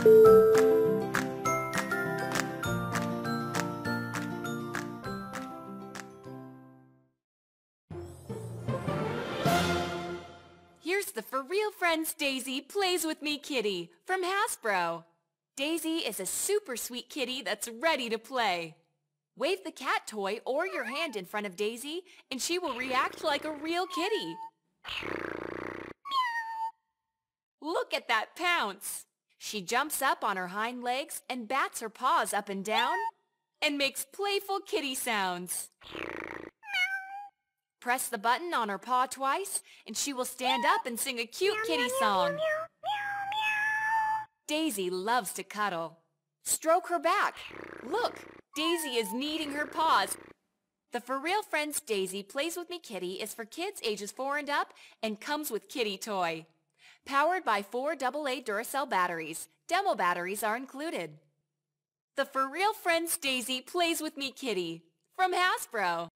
Here's the For Real Friends Daisy Plays With Me kitty from Hasbro. Daisy is a super sweet kitty that's ready to play. Wave the cat toy or your hand in front of Daisy and she will react like a real kitty. Look at that pounce! She jumps up on her hind legs and bats her paws up and down and makes playful kitty sounds. Press the button on her paw twice and she will stand up and sing a cute kitty song. Daisy loves to cuddle. Stroke her back. Look, Daisy is kneading her paws. The For Real Friends Daisy Plays With Me kitty is for kids ages 4 and up and comes with kitty toy. Powered by 4 AA Duracell batteries. Demo batteries are included. The For Real Friends Daisy Plays With Me kitty from Hasbro.